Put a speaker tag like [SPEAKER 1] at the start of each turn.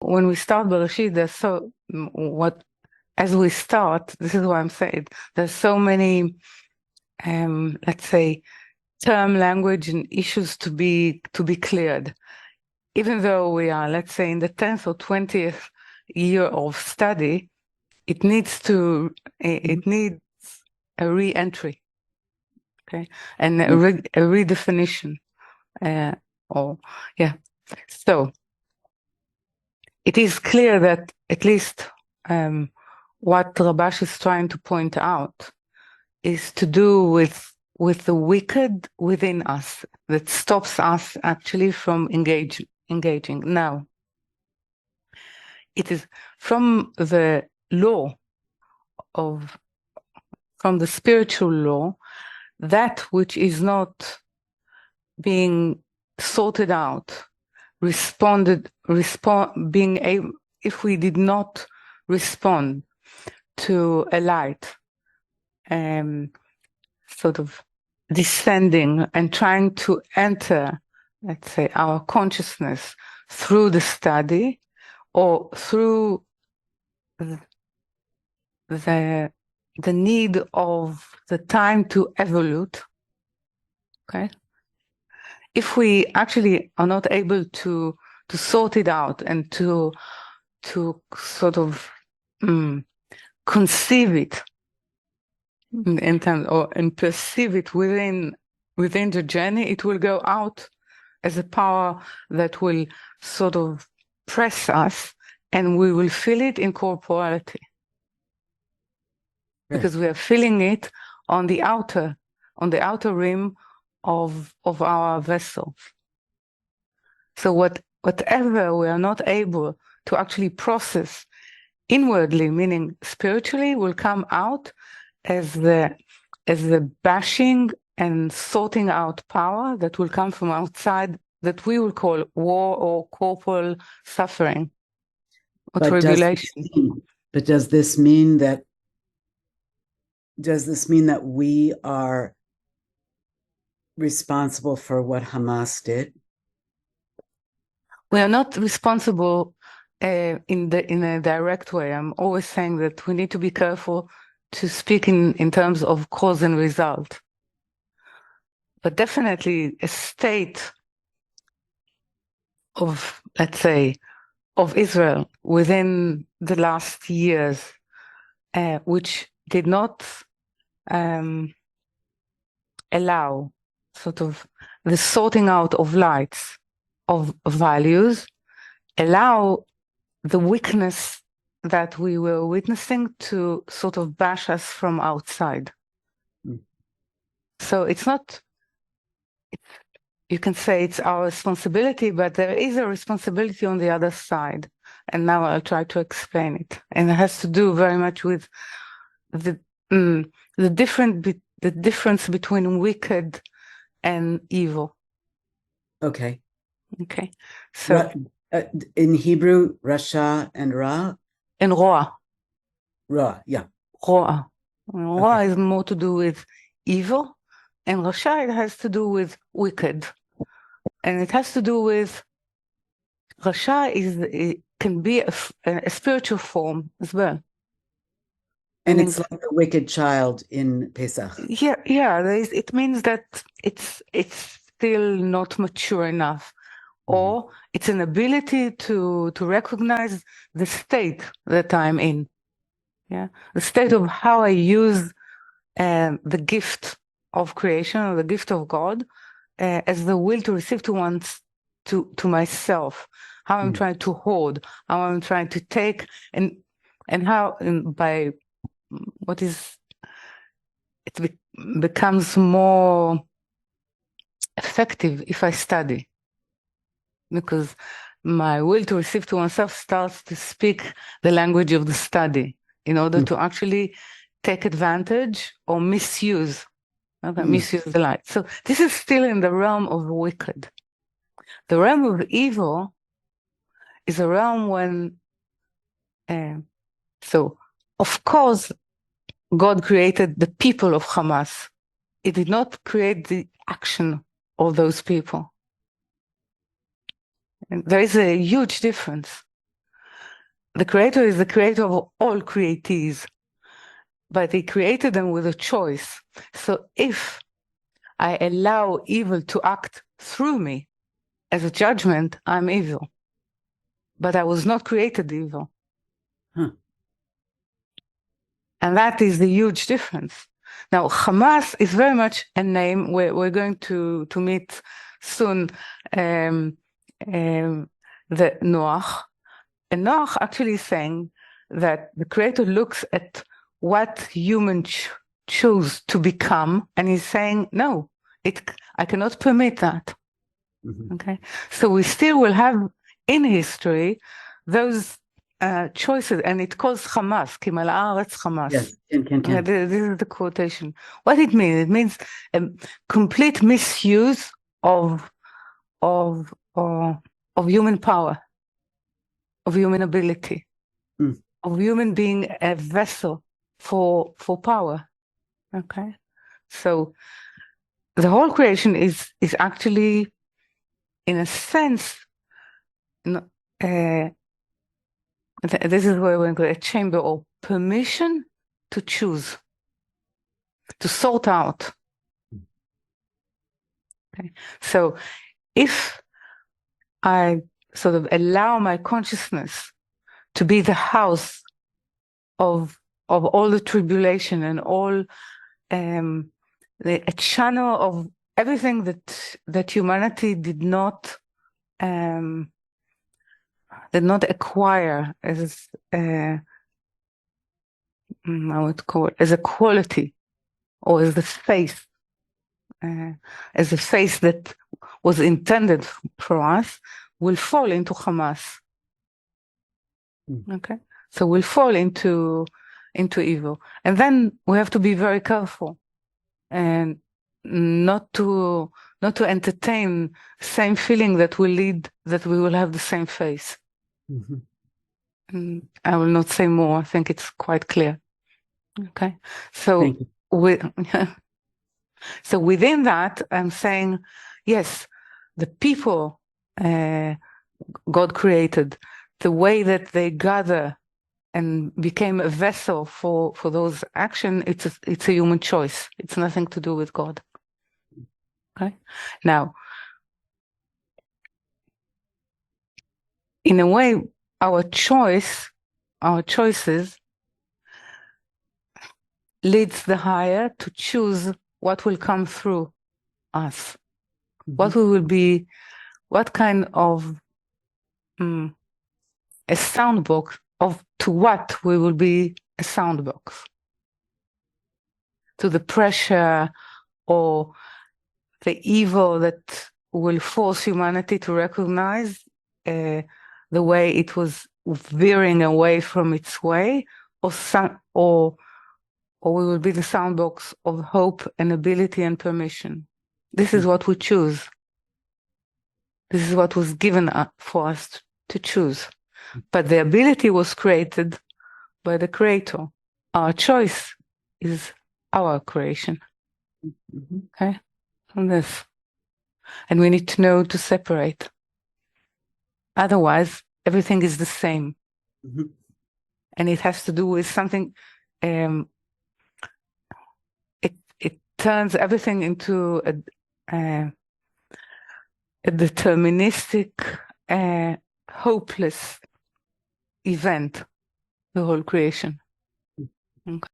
[SPEAKER 1] when we start Bereshit, as we start, this is what I'm saying, there's so many, let's say, term language and issues to be cleared. Even though we are, let's say, in the 10th or 20th year of study, it needs a re-entry, okay, and a redefinition, So it is clear that at least what Rabas is trying to point out is to do with the wicked within us that stops us actually from engaging. Now, it is from the law from the spiritual law, that which is not being sorted out, if we did not respond to a light, sort of descending and trying to enter, let's say, our consciousness through the study or through the need of the time to evolve, okay? If we actually are not able to sort it out and to sort of conceive it in terms and perceive it within the journey, it will go out as a power that will sort of press us, and we will feel it in corporality. Right. Because we are feeling it on the outer rim of our vessel. So whatever we are not able to actually process inwardly, meaning spiritually, will come out as the bashing and sorting out power that will come from outside, that we will call war or corporal suffering or tribulation.
[SPEAKER 2] But does this mean that we are responsible for what Hamas did?
[SPEAKER 1] We are not responsible in a direct way. I'm always saying that we need to be careful to speak in terms of cause and result. But definitely a state of, let's say, of Israel within the last years, which did not allow sort of the sorting out of lights, of values, allow the weakness that we were witnessing to sort of bash us from outside. So it's not, you can say it's our responsibility, but there is a responsibility on the other side. And now I'll try to explain it. And it has to do very much with the difference between wicked and evil.
[SPEAKER 2] Okay.
[SPEAKER 1] So
[SPEAKER 2] in Hebrew, Rasha and Ra?
[SPEAKER 1] And Roa.
[SPEAKER 2] Ra, yeah.
[SPEAKER 1] Roa. Roa is more to do with evil, and Rasha, it has to do with wicked. And it has to do with Rasha it can be a spiritual form as well.
[SPEAKER 2] And it's like the wicked child in Pesach.
[SPEAKER 1] Yeah. It means that it's still not mature enough, or it's an ability to recognize the state that I'm in. Yeah, the state of how I use the gift of creation or the gift of God as the will to receive to myself. How I'm trying to hold, how I'm trying to take, and how by what is it becomes more effective if I study, because my will to receive to oneself starts to speak the language of the study in order to actually take advantage or misuse the light. So this is still in the realm of wicked. The realm of evil is a realm when, so of course, God created the people of Hamas. It did not create the action of those people. And there is a huge difference. The Creator is the creator of all createes, but He created them with a choice. So if I allow evil to act through me as a judgment, I'm evil. But I was not created evil.
[SPEAKER 2] Huh.
[SPEAKER 1] And that is the huge difference. Now, Hamas is very much a name. We're going to meet soon the Noach. And Noach actually is saying that the Creator looks at what humans choose to become, and he's saying, no, I cannot permit that.
[SPEAKER 2] Mm-hmm.
[SPEAKER 1] Okay, so we still will have in history those choices, and it calls Hamas, Ki mal'a haaretz Hamas.
[SPEAKER 2] Yes, can.
[SPEAKER 1] This is the quotation. What it means? It means a complete misuse of human power, of human ability, of human being a vessel for power. Okay, so the whole creation is actually, in a sense, this is where we're going, a chamber or permission to choose, to sort out. Okay, so if I sort of allow my consciousness to be the house of all the tribulation and all a channel of everything that humanity did not acquire as I would call it as a quality or as the face, as a face that was intended for us, will fall into Hamas. Okay, so we'll fall into evil, and then we have to be very careful and not to entertain same feeling that will lead that we will have the same face.
[SPEAKER 2] Mm-hmm.
[SPEAKER 1] And I will not say more. I think it's quite clear. Okay, so so within that, I'm saying, yes, the people God created, the way that they gather and became a vessel for those action, it's a human choice. It's nothing to do with God. Okay, now, in a way, our choices leads the higher to choose what will come through us, what we will be, what kind of a sound box of to what we will be a sound box, to the pressure or the evil that will force humanity to recognize the way it was veering away from its way, or we will be the sound box of hope and ability and permission. This is what we choose. This is what was given for us to choose. But the ability was created by the Creator. Our choice is our creation. Okay? From this. And we need to know to separate. Otherwise, everything is the same. And it has to do with something, it turns everything into a deterministic, hopeless event, the whole creation. Okay.